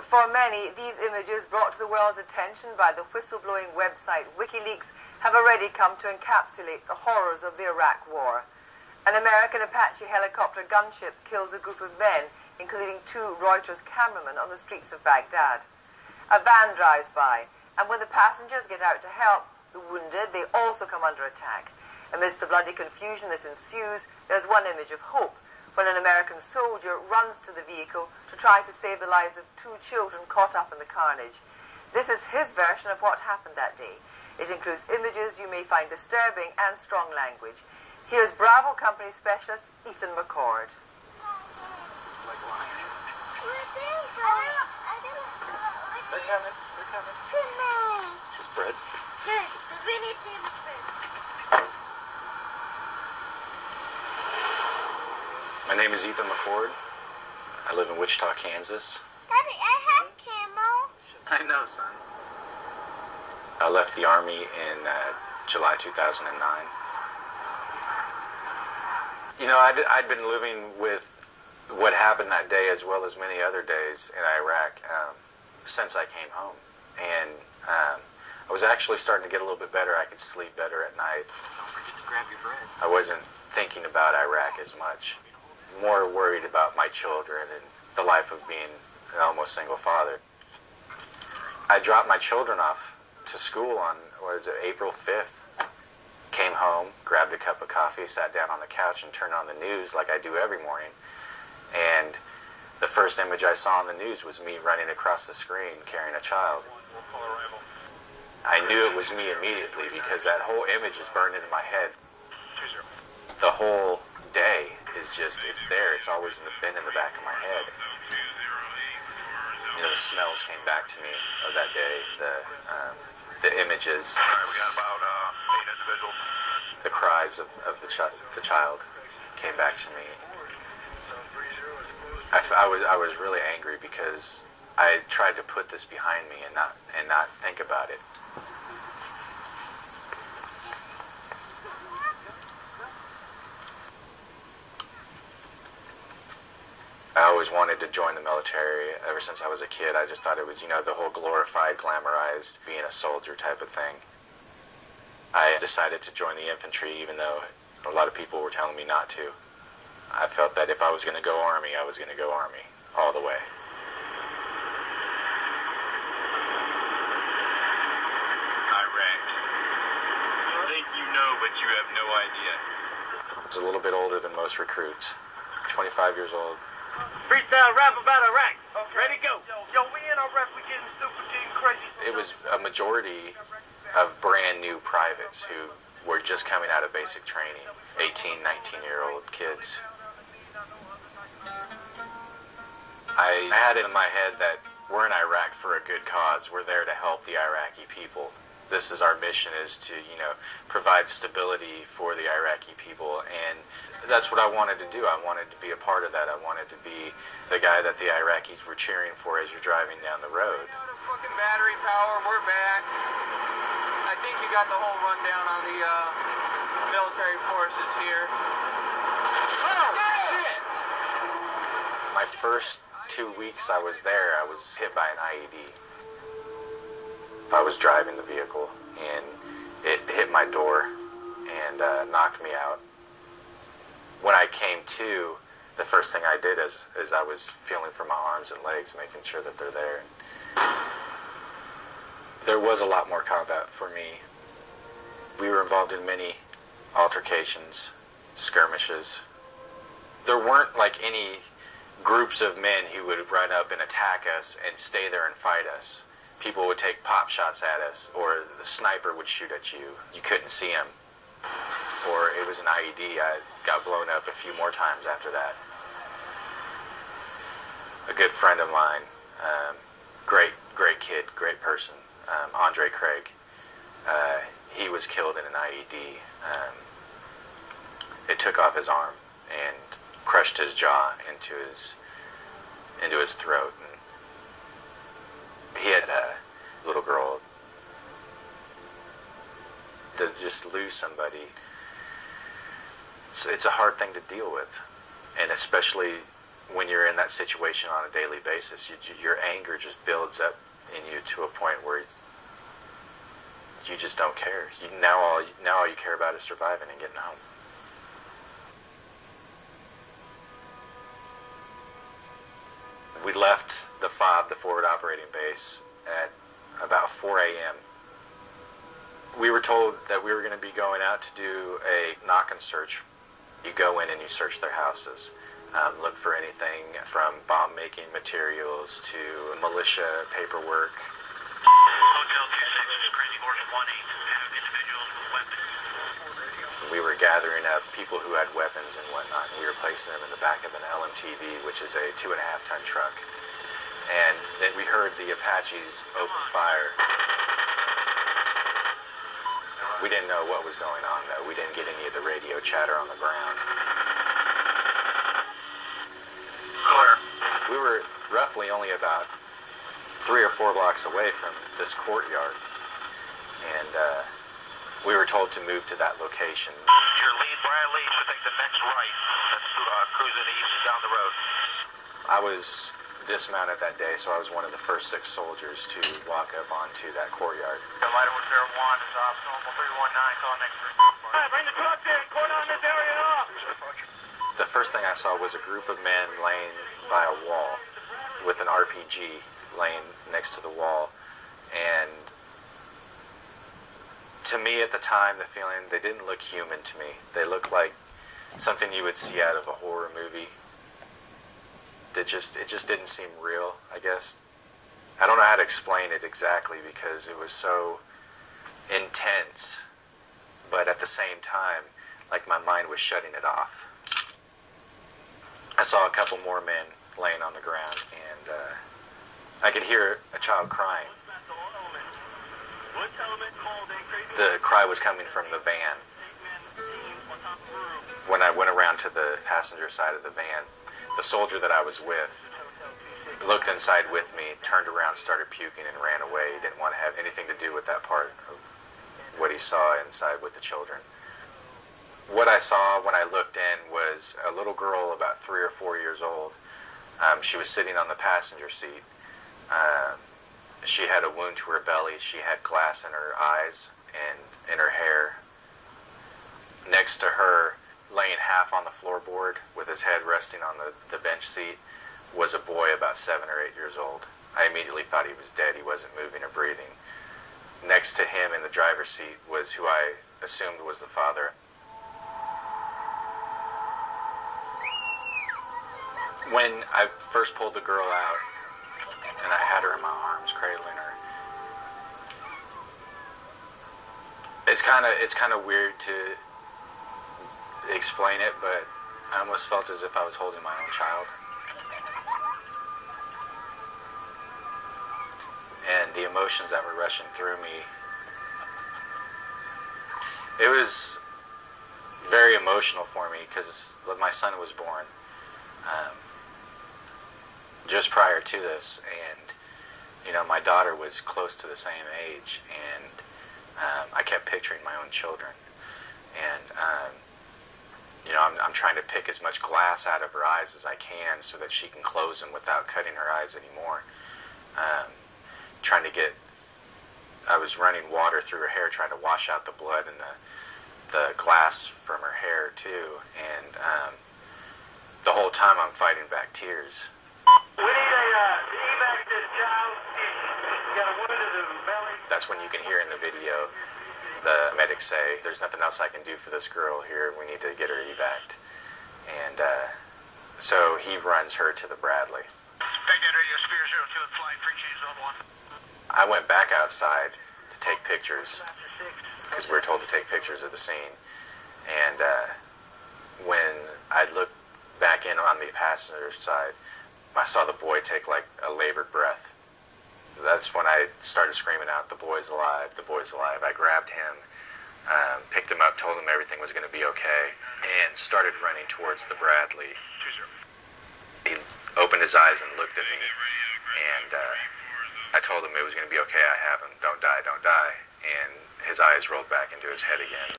For many, these images brought to the world's attention by the whistleblowing website WikiLeaks have already come to encapsulate the horrors of the Iraq War. An American Apache helicopter gunship kills a group of men, including 2 Reuters cameramen, on the streets of Baghdad. A van drives by, and when the passengers get out to help the wounded, they also come under attack. Amidst the bloody confusion that ensues, there's one image of hope, when an American soldier runs to the vehicle to try to save the lives of 2 children caught up in the carnage. This is his version of what happened that day. It includes images you may find disturbing and strong language. Here's Bravo Company specialist Ethan McCord. They're coming. Just bread. Good, because we need sandwich bread. My name is Ethan McCord. I live in Wichita, Kansas. Daddy, I have camo. I know, son. I left the Army in July 2009. You know, I'd been living with what happened that day as well as many other days in Iraq since I came home. And I was actually starting to get a little bit better. I could sleep better at night. Don't forget to grab your bread. I wasn't thinking about Iraq as much. More worried about my children and the life of being an almost single father. I dropped my children off to school on, April 5th. Came home, grabbed a cup of coffee, sat down on the couch and turned on the news like I do every morning. And the first image I saw on the news was me running across the screen carrying a child. I knew it was me immediately because that whole image is burned into my head. The whole day is just, it's there. It's always been in the back of my head. You know, the smells came back to me of that day, the images, the cries of the child came back to me. I was really angry because I tried to put this behind me and not think about it. I always wanted to join the military ever since I was a kid. I just thought it was, you know, the whole glorified, glamorized, being a soldier type of thing. I decided to join the infantry even though a lot of people were telling me not to. I felt that if I was going to go Army, I was going to go Army all the way. Iraq. You think you know, but you have no idea. I was a little bit older than most recruits, 25 years old. Freestyle rap about Iraq. Okay. Ready, go. Yo, we in Iraq, we getting super, getting crazy. It was a majority of brand new privates who were just coming out of basic training, 18, 19-year-old kids. I had it in my head that we're in Iraq for a good cause. We're there to help the Iraqi people. This is our mission, is to, you know, provide stability for the Iraqi people, and that's what I wanted to do. I wanted to be a part of that. I wanted to be the guy that the Iraqis were cheering for as you're driving down the road. Fucking battery power, we're back. I think you got the whole rundown on the military forces here. Oh, shit! My first 2 weeks I was there, I was hit by an IED. I was driving the vehicle, and it hit my door and knocked me out. When I came to, the first thing I did is I was feeling for my arms and legs, making sure that they're there. There was a lot more combat for me. We were involved in many altercations, skirmishes. There weren't like any groups of men who would run up and attack us and stay there and fight us. People would take pop shots at us, or the sniper would shoot at you. You couldn't see him. Or it was an IED. I got blown up a few more times after that. A good friend of mine, great kid, great person, Andre Craig, he was killed in an IED. It took off his arm and crushed his jaw into his throat. And he had a little girl. To just lose somebody, it's a hard thing to deal with, and especially when you're in that situation on a daily basis, your anger just builds up in you to a point where you just don't care. Now all you care about is surviving and getting home. We left the FOB, the forward operating base, at about 4 a.m. We were told that we were going to be going out to do a knock and search. You go in and you search their houses. Look for anything from bomb-making materials to militia paperwork. Hotel 26 is Crazy Horse 18. Have individuals with weapons. We were gathering up people who had weapons and whatnot, and we were placing them in the back of an LMTV, which is a 2.5-ton truck. And then we heard the Apaches open fire. We didn't know what was going on, though. We didn't get any of the radio chatter on the ground. Clear. We were roughly only about 3 or 4 blocks away from this courtyard, and we were told to move to that location. Your lead, Bradley, should take the next right. That's cruising east down the road. I was dismounted that day, so I was one of the first 6 soldiers to walk up onto that courtyard. The lighter with 01 is off, normal 319, call next 3. Alright, bring the truck in, cordon this area off. The first thing I saw was a group of men laying by a wall with an RPG laying next to the wall, and to me at the time, the feeling, they didn't look human to me. They looked like something you would see out of a horror movie. It just didn't seem real, I guess. I don't know how to explain it exactly because it was so intense, but at the same time, like my mind was shutting it off. I saw a couple more men laying on the ground, and I could hear a child crying. The cry was coming from the van. When I went around to the passenger side of the van, the soldier that I was with looked inside with me, turned around, started puking, and ran away. He didn't want to have anything to do with that part of what he saw inside with the children. What I saw when I looked in was a little girl about 3 or 4 years old. She was sitting on the passenger seat. She had a wound to her belly. She had glass in her eyes and in her hair. Next to her, laying half on the floorboard with his head resting on the bench seat, was a boy about 7 or 8 years old. I immediately thought he was dead. He wasn't moving or breathing. Next to him in the driver's seat was who I assumed was the father. When I first pulled the girl out and I had her in my arms, cradling her, it's kind of weird to explain it, but I almost felt as if I was holding my own child. And the emotions that were rushing through me, it was very emotional for me because my son was born just prior to this, and my daughter was close to the same age, and I kept picturing my own children, and I'm trying to pick as much glass out of her eyes as I can so that she can close them without cutting her eyes anymore. I was running water through her hair, trying to wash out the blood and the glass from her hair too, and the whole time I'm fighting back tears. We need a evac to the child. Got a wound to the belly. That's when you can hear in the video the medics say, "There's nothing else I can do for this girl here. We need to get her evac'd." And so he runs her to the Bradley. Baghdad Radio Spear 02 flight, free change zone 1. I went back outside to take pictures because we were told to take pictures of the scene. And when I looked back in on the passenger side, I saw the boy take like a labored breath. That's when I started screaming out, "The boy's alive, the boy's alive." I grabbed him, picked him up, told him everything was going to be okay, and started running towards the Bradley. He opened his eyes and looked at me, and I told him it was going to be okay, I have him, don't die, don't die. And his eyes rolled back into his head again.